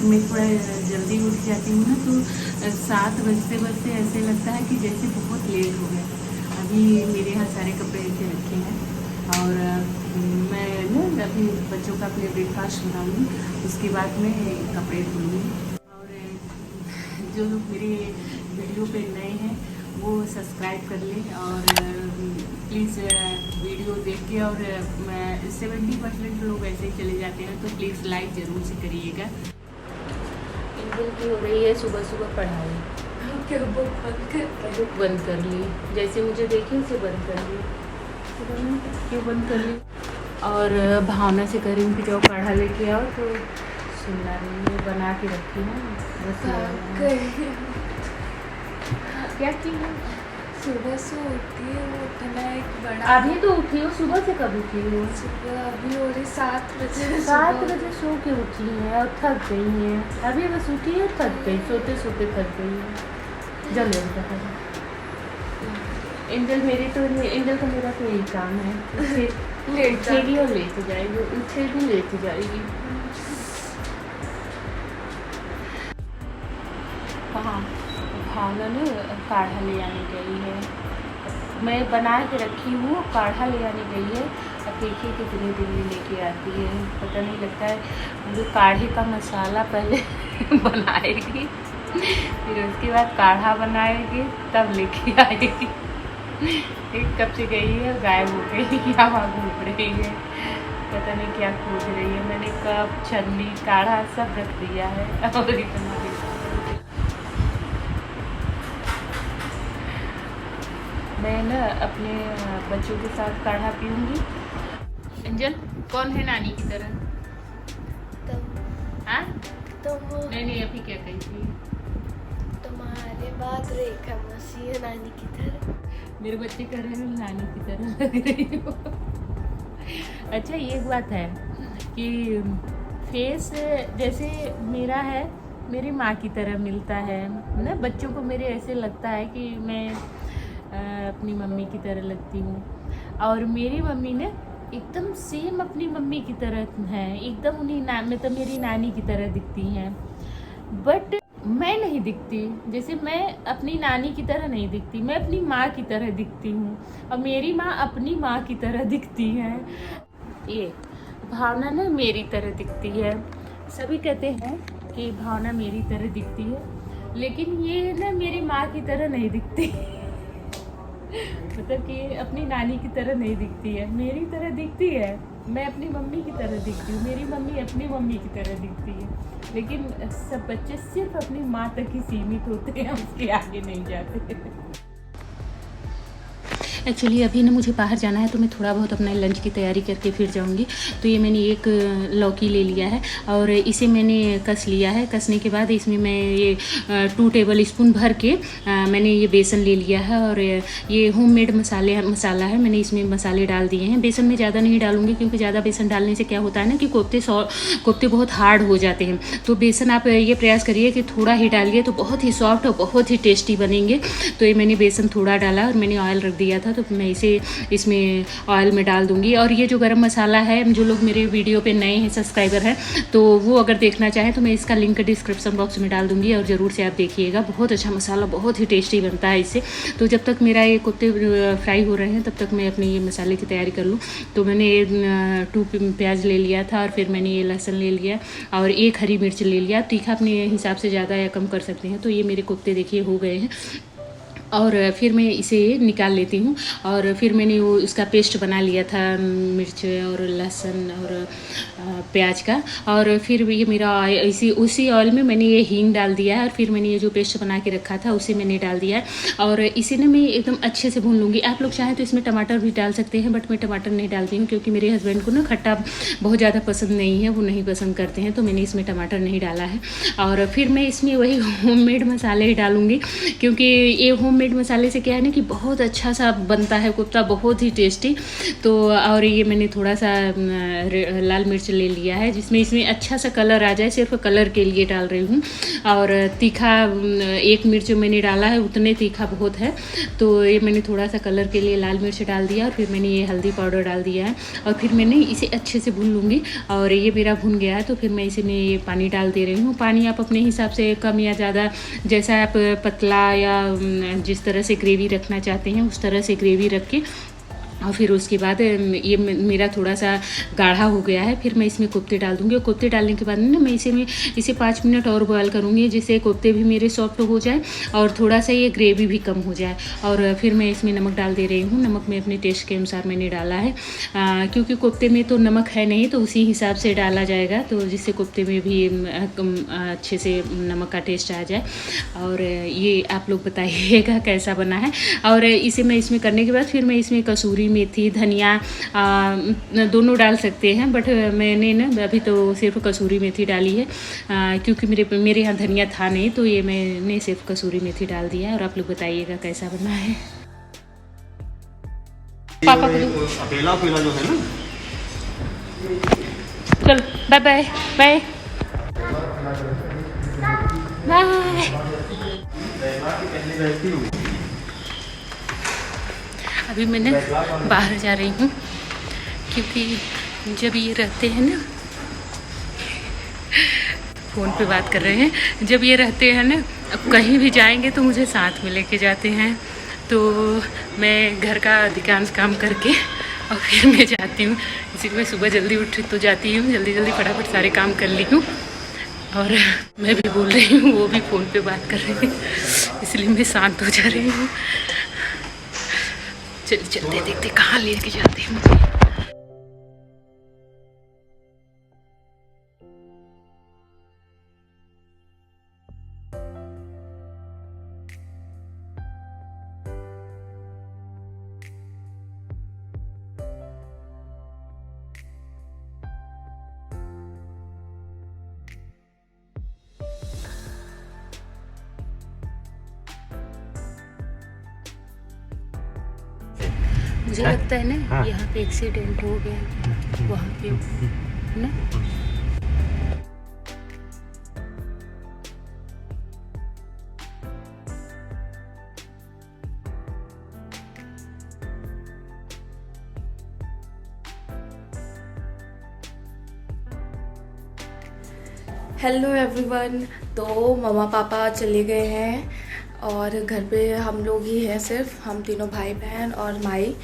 मैं थोड़ा जल्दी उठ जाती हूँ ना, तो 7 बजते बजते ऐसे लगता है कि जैसे बहुत लेट हो गया। अभी मेरे यहाँ सारे कपड़े ऐसे रखे हैं और मैं ना अभी बच्चों का अपने ब्रेकफास्ट बनाऊँगी, उसके बाद मैं कपड़े धोऊँगी। और जो लोग मेरे वीडियो पे नए हैं वो सब्सक्राइब कर लें और प्लीज़ वीडियो देख के, और 70% लोग ऐसे ही चले जाते हैं, तो प्लीज़ लाइक ज़रूर से करिएगा। इंजल की हो रही है सुबह सुबह पढ़ाई। क्या बुक बंद कर ली, जैसे मुझे देखी उसे बंद कर ली। क्यों बंद कर ली? और भावना से कह रही हूँ कि जाओ काढ़ा लेके आओ, तो सुनना रही है, बना के रखी है बस। क्या की है? सुबह से उठी है, वो उठना एक बड़ा। अभी तो उठी हो, सुबह से कब उठी हो? सुबह अभी हो रही 7 बजे। 7 बजे सो के उठी है और थक गई है। अभी बस उठी है, थक गई, सोते सोते थक गई है। जल्दी एंजल मेरी तो एंजल का मेरा तो यही काम है, उठेगी और लेते जाएगी, उठेगी लेते जाएगी। हाँ, भावना ने काढ़ा ले आने गई है, मैं बना के रखी हूँ, काढ़ा ले आने गई है। अब देखिए कितनी देर में लेके आती है, पता नहीं लगता है। मुझे काढ़े का मसाला पहले बनाएगी, फिर उसके बाद काढ़ा बनाएगी, तब लेके आएगी। एक कब से गई है, गायब हो गई, यहाँ घूम रही है, पता नहीं क्या खोज रही है। मैंने कप छन्नी काढ़ा सब रख दिया है और इतना मैं ना अपने बच्चों के साथ काढ़ा पीऊँगी। अंजल कौन है नानी की तरह? तुम। हाँ? तुम नहीं अभी क्या कही थी? तुम्हारे बाद रेखा मौसी है नानी की तरह। मेरे बच्चे कह रहे हैं नानी की तरह लग रही हो। अच्छा ये एक बात है कि फेस जैसे मेरा है, मेरी माँ की तरह मिलता है ना। बच्चों को मेरे ऐसे लगता है कि मैं अपनी मम्मी की तरह लगती हूँ, और मेरी मम्मी ने एकदम सेम अपनी मम्मी की तरह है, एकदम उन्हीं में तो मेरी नानी की तरह दिखती हैं। बट मैं नहीं दिखती, जैसे मैं अपनी नानी की तरह नहीं दिखती, मैं अपनी माँ की तरह दिखती हूँ, और मेरी माँ अपनी माँ की तरह दिखती है। ये भावना ना मेरी तरह दिखती है। सभी कहते हैं कि भावना मेरी तरह दिखती है, लेकिन ये ना मेरी माँ की तरह नहीं दिखती। मतलब कि अपनी नानी की तरह नहीं दिखती है, मेरी तरह दिखती है। मैं अपनी मम्मी की तरह दिखती हूँ, मेरी मम्मी अपनी मम्मी की तरह दिखती है, लेकिन सब बच्चे सिर्फ अपनी माँ तक ही सीमित होते हैं, उसके आगे नहीं जाते। एक्चुअली अभी ना मुझे बाहर जाना है, तो मैं थोड़ा बहुत अपना लंच की तैयारी करके फिर जाऊंगी। तो ये मैंने एक लौकी ले लिया है और इसे मैंने कस लिया है। कसने के बाद इसमें मैं ये 2 टेबल स्पून भर के मैंने ये बेसन ले लिया है, और ये होममेड मसाला है। मैंने इसमें मसाले डाल दिए हैं। बेसन में ज़्यादा नहीं डालूंगी, क्योंकि ज़्यादा बेसन डालने से क्या होता है ना कि कोफ्ते बहुत हार्ड हो जाते हैं। तो बेसन आप ये प्रयास करिए कि थोड़ा ही डालिए, तो बहुत ही सॉफ्ट और बहुत ही टेस्टी बनेंगे। तो ये मैंने बेसन थोड़ा डाला और मैंने ऑयल रख दिया था, तो मैं इसे इसमें ऑयल में डाल दूंगी। और ये जो गरम मसाला है, जो लोग मेरे वीडियो पे नए हैं सब्सक्राइबर हैं, तो वो अगर देखना चाहें तो मैं इसका लिंक डिस्क्रिप्शन बॉक्स में डाल दूंगी, और ज़रूर से आप देखिएगा। बहुत अच्छा मसाला, बहुत ही टेस्टी बनता है इससे। तो जब तक मेरा ये कोफ्ते फ्राई हो रहे हैं, तब तक मैं अपने ये मसाले की तैयारी कर लूँ। तो मैंने 2 प्याज ले लिया था, और फिर मैंने ये लहसुन ले लिया, और 1 हरी मिर्च ले लिया। तीखा अपने हिसाब से ज़्यादा या कम कर सकते हैं। तो ये मेरे कोफ्ते देखिए हो गए हैं, और फिर मैं इसे निकाल लेती हूँ। और फिर मैंने वो इसका पेस्ट बना लिया था, मिर्च और लहसुन और प्याज का। और फिर ये मेरा उसी ऑयल में मैंने ये हींग डाल दिया है, और फिर मैंने ये जो पेस्ट बना के रखा था उसे मैंने डाल दिया है। और इसे ना मैं एकदम अच्छे से भून लूँगी। आप लोग चाहें तो इसमें टमाटर भी डाल सकते हैं, बट मैं टमाटर नहीं डालती हूँ, क्योंकि मेरे हस्बैंड को ना खट्टा बहुत ज़्यादा पसंद नहीं है, वो नहीं पसंद करते हैं। तो मैंने इसमें टमाटर नहीं डाला है। और फिर मैं इसमें वही होममेड मसाले ही डालूँगी, क्योंकि ये होममेड होममेड मसाले से क्या है ना कि बहुत अच्छा सा बनता है कोफ्ता, बहुत ही टेस्टी। तो और ये मैंने थोड़ा सा लाल मिर्च ले लिया है, जिसमें इसमें अच्छा सा कलर आ जाए, सिर्फ कलर के लिए डाल रही हूँ। और तीखा 1 मिर्च जो मैंने डाला है उतने तीखा बहुत है, तो ये मैंने थोड़ा सा कलर के लिए लाल मिर्च डाल दिया। और फिर मैंने ये हल्दी पाउडर डाल दिया है, और फिर मैंने इसे अच्छे से भून लूँगी। और ये मेरा भुन गया है, तो फिर मैं इसे ये पानी डाल दे रही हूँ। पानी आप अपने हिसाब से कम या ज़्यादा, जैसा आप पतला या जिस तरह से ग्रेवी रखना चाहते हैं उस तरह से ग्रेवी रख के, और फिर उसके बाद ये मेरा थोड़ा सा गाढ़ा हो गया है। फिर मैं इसमें कोफ्ते डाल दूँगी, और कोफ्ते डालने के बाद ना मैं इसे 5 मिनट और बॉयल करूँगी, जिससे कोफ्ते भी मेरे सॉफ्ट हो जाए और थोड़ा सा ये ग्रेवी भी कम हो जाए। और फिर मैं इसमें नमक डाल दे रही हूँ। नमक मैं अपने टेस्ट के अनुसार मैंने डाला है, क्योंकि कोफ्ते में तो नमक है नहीं, तो उसी हिसाब से डाला जाएगा, तो जिससे कोफ्ते में भी अच्छे से नमक का टेस्ट आ जाए। और ये आप लोग बताइएगा कैसा बना है। और इसे मैं इसमें करने के बाद फिर मैं इसमें कसूरी मेथी, धनिया दोनों डाल सकते हैं, बट मैंने ना अभी तो सिर्फ कसूरी मेथी डाली है, क्योंकि मेरे यहाँ धनिया था नहीं, तो ये मैंने सिर्फ कसूरी मेथी डाल दिया है। और आप लोग बताइएगा कैसा बना है। पापा को अकेला जो है ना, चलो बाय बाय बाय बाय। अभी मैं ना बाहर जा रही हूँ, क्योंकि जब ये रहते हैं ना, फ़ोन पे बात कर रहे हैं, जब ये रहते हैं ना, अब कहीं भी जाएंगे तो मुझे साथ में लेके जाते हैं। तो मैं घर का अधिकांश काम करके और फिर मैं जाती हूँ। इसीलिए मैं सुबह जल्दी उठ तो जाती हूँ, जल्दी जल्दी फटाफट सारे काम कर ली हूँ। और मैं भी बोल रही हूँ, वो भी फ़ोन पे बात कर रही है, इसलिए मैं शांत हो जा रही हूँ। चलते देखते कहाँ लेके जाते हैं मुझे। मुझे लगता है ना, हाँ। यहाँ पे एक्सीडेंट हो गया वहाँ पे ना। Hello everyone. तो मम्मा पापा चले गए हैं और घर पे हम लोग ही हैं, सिर्फ हम तीनों भाई बहन और माई।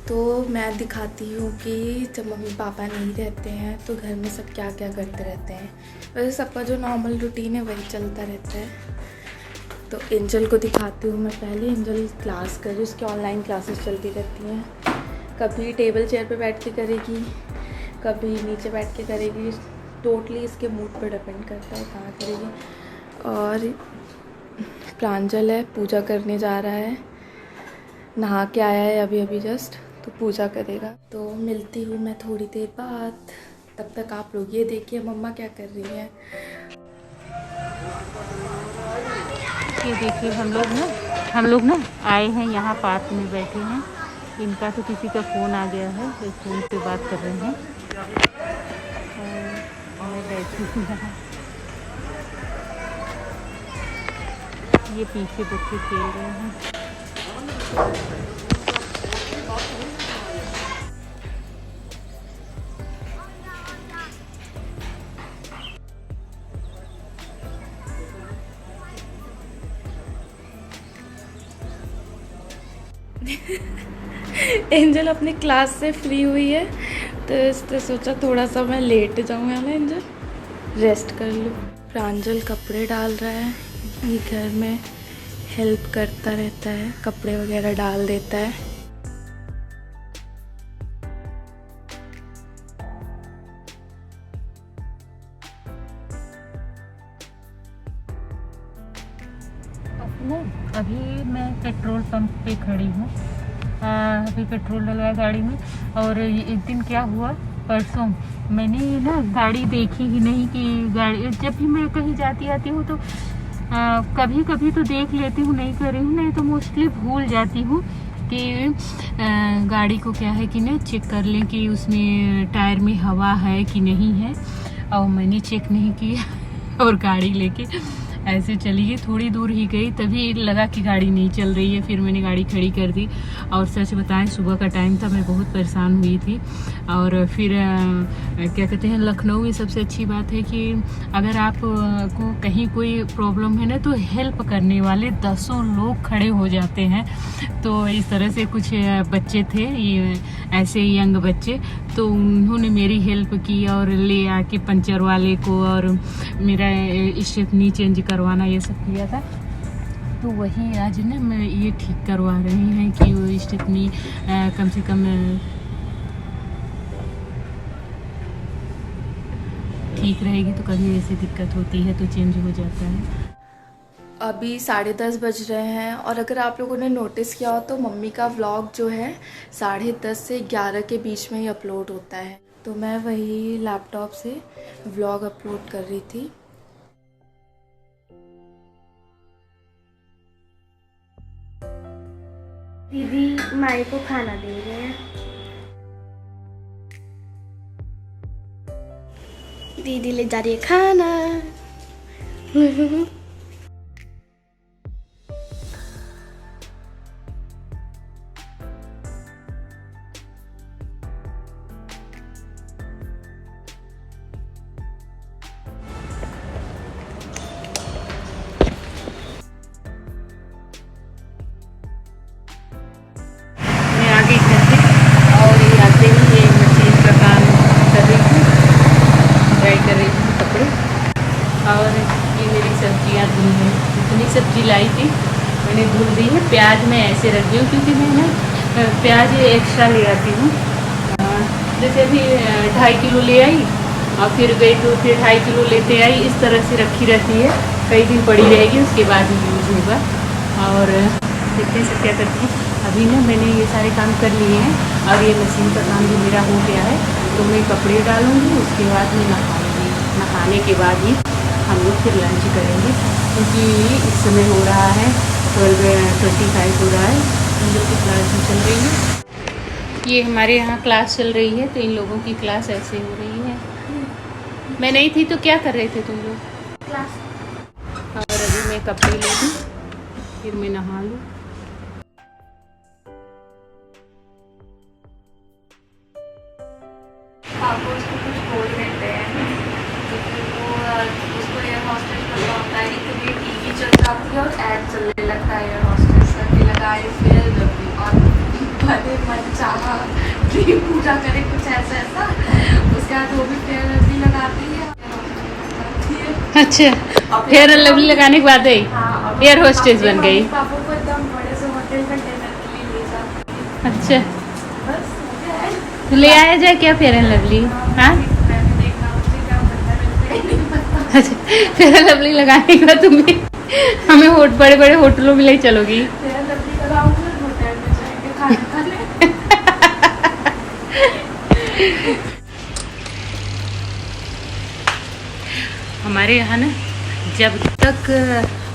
तो मैं दिखाती हूँ कि जब मम्मी पापा नहीं रहते हैं तो घर में सब क्या क्या करते रहते हैं। वैसे सबका जो नॉर्मल रूटीन है वही चलता रहता है। तो एंजल को दिखाती हूँ मैं। पहले एंजल क्लास कर रही, उसकी ऑनलाइन क्लासेस चलती रहती हैं। कभी टेबल चेयर पे बैठ के करेगी, कभी नीचे बैठ के करेगी, टोटली इसके मूड पर डिपेंड करता है कहाँ करेगी। और प्रांजल है, पूजा करने जा रहा है, नहा के आया है अभी अभी जस्ट, तो पूजा करेगा। तो मिलती हूँ मैं थोड़ी देर बाद, तब तक आप लोग ये देखिए मम्मा क्या कर रही हैं। ये देखिए हम लोग ना आए हैं यहाँ पार्क में बैठे हैं। इनका तो किसी का फ़ोन आ गया है, तो फ़ोन पे बात कर रहे हैं। और मैं बैठी हूँ यहाँ, ये पीछे बच्चे खेल रहे हैं। एंजल अपनी क्लास से फ्री हुई है, तो इसने सोचा थोड़ा सा मैं लेट जाऊँ या ना एंजल, रेस्ट कर लूँ। प्रांजल कपड़े डाल रहा है, ये घर में हेल्प करता रहता है, कपड़े वगैरह डाल देता है। अभी मैं पेट्रोल पंप पे खड़ी हूँ, अभी पेट्रोल डलवाया गाड़ी में। और एक दिन क्या हुआ, परसों मैंने ना गाड़ी देखी ही नहीं कि गाड़ी, जब भी मैं कहीं जाती आती हूँ तो कभी कभी तो देख लेती हूँ, नहीं कर रही हूँ, नहीं तो मोस्टली भूल जाती हूँ कि गाड़ी को क्या है कि ना चेक कर लें कि उसमें टायर में हवा है कि नहीं है। और मैंने चेक नहीं किया और गाड़ी लेके ऐसे चली गई। थोड़ी दूर ही गई तभी लगा कि गाड़ी नहीं चल रही है, फिर मैंने गाड़ी खड़ी कर दी। और सच बताएं सुबह का टाइम था, मैं बहुत परेशान हुई थी। और फिर क्या कहते हैं, लखनऊ में सबसे अच्छी बात है कि अगर आप को कहीं कोई प्रॉब्लम है ना तो हेल्प करने वाले दसों लोग खड़े हो जाते हैं। तो इस तरह से कुछ बच्चे थे, ये ऐसे यंग बच्चे, तो उन्होंने मेरी हेल्प की और ले आके पंचर वाले को और मेरा स्टेपनी चेंज करवाना ये सब किया था। तो वही आज ना मैं ये ठीक करवा रहे हैं कि वो स्टेपनी कम से कम ठीक रहेगी। तो कभी ऐसी दिक्कत होती है तो चेंज हो जाता है। अभी 10:30 बज रहे हैं और अगर आप लोगों ने नोटिस किया हो तो मम्मी का व्लॉग जो है 10:30 से 11 के बीच में ही अपलोड होता है। तो मैं वही लैपटॉप से व्लॉग अपलोड कर रही थी। दीदी माई को खाना दे रहे हैं। दीदी ले जा रही है खाना। मैं आ गई घर पे और ये आते ही ये मशीन का काम कर रही थी, ड्राई कर रही थी कपड़े। और ये मेरी सब्जियां धुल हैं, जितनी सब्जी लाई थी मैंने धुल दी है। प्याज मैं ऐसे रख दी हूँ क्योंकि मैं ना प्याज एक्स्ट्रा ले आती हूँ। जैसे अभी 2.5 किलो ले आई और फिर गई तो फिर 2.5 किलो लेते आई। इस तरह से रखी रहती है, कई दिन पड़ी रहेगी, उसके बाद ही यूज़ होगा। और देखते हैं सब क्या करती हैं। अभी ना मैंने ये सारे काम कर लिए हैं और ये मशीन का काम भी मेरा हो गया है। तो मैं कपड़े डालूँगी, उसके बाद मैं नहाऊँगी। नहाने के बाद ही हम लोग फिर लंच करेंगे क्योंकि इस समय हो रहा है 12:25 हो रहा है। हम लोग की क्लास भी चल रही है। ये हमारे यहाँ क्लास चल रही है तो इन लोगों की क्लास ऐसे हो रही है। मैं नहीं थी तो क्या कर रहे थे तुम लोग? क्लास। और अभी मैं कपड़े ले लूँ फिर मैं नहा लूँ। पापा उसको कुछ बोल देते हैं क्योंकि वो उसको एयर हॉस्टेस का होता है कि कभी टीवी चल जाती है और ऐड चलने लगता है एयर हॉस्टेस का कि लगाए फेयर लवली और भले मन चाहा ड्रीम पूरा करे कुछ ऐसा ऐसा। उसके बाद वो भी फेयर लवली लगाती है। अच्छा, फेयर एंड लवली लगाने के बाद ही एयर होस्टेस बन गई। पापा को एकदम बड़े से होटल कंटेनर के लिए ले जाती है। अच्छा, बस हो गया है। तो ले आया जाए क्या फेयर एंड लवली? हाँ, मैंने देखा मुझे क्या पता है, मेरे को नहीं पता। अच्छा, फेयर एंड लवली लगाने के बाद तुम्हें हमें बड़े बड़े होटलों में ले चलोगी? तेरा लवली लगाऊंगी और होटल में जाएंगे खाना खाने। हमारे यहाँ ना जब तक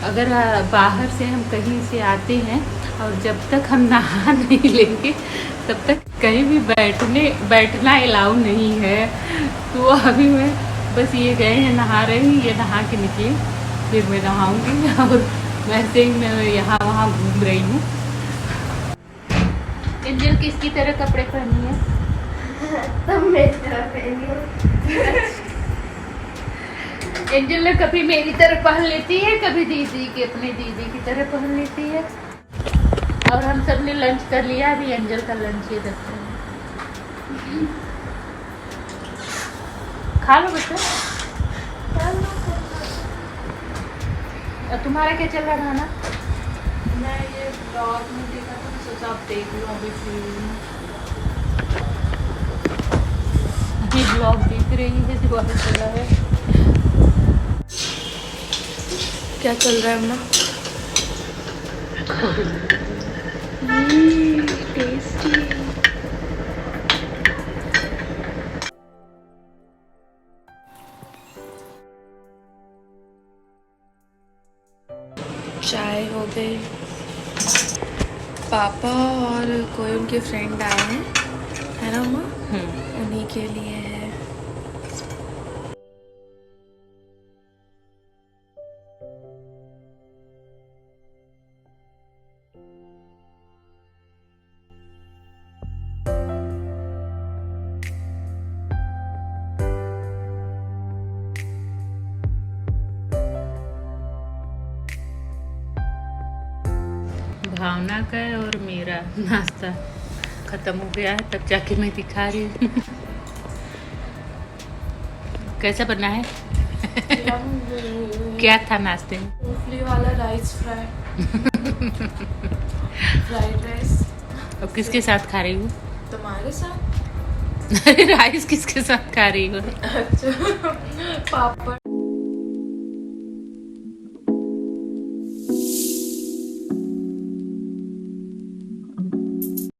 अगर बाहर से हम कहीं से आते हैं और जब तक हम नहा नहीं लेंगे तब तक कहीं भी बैठना अलाउ नहीं है। तो अभी मैं बस ये गए हैं नहा रहे हैं, ये नहा के निकले फिर मैं नहाऊंगी और वैसे ही मैं यहाँ वहाँ घूम रही हूँ। एंजल किसकी तरह कपड़े पहनी है? तुम मेरी तरह पहनी हो। एंजल ने कभी मेरी तरह पहन लेती है, कभी दीदी की अपनी दीदी की तरह पहन लेती है। और हम सब ने लंच कर लिया, अभी एंजल का लंच ये देखते हैं। खा लो बच्चा। और तुम्हारा क्या चल रहा है खाना? मैं ये ब्लॉग में देखा था, सोचा आप देख लो अभी फ्री हूँ। अभी ब्लॉग देख रही है जो अभी चल रहा है। क्या चल रहा है अम्मा? टेस्टी। उनके फ्रेंड आए हैं, है ना अम्मा? उन्हीं के लिए है। भावना का और मेरा नाश्ता खत्म हो गया है, तब जाके मैं दिखा रही हूँ। कैसा बना है? क्या था नाश्ते में? मूंगफली वाला राइस फ्राई, फ्राइड राइस। और किसके साथ खा रही हूँ? तुम्हारे साथ। अरे राइस किसके साथ खा रही हो? अच्छा, पापड़।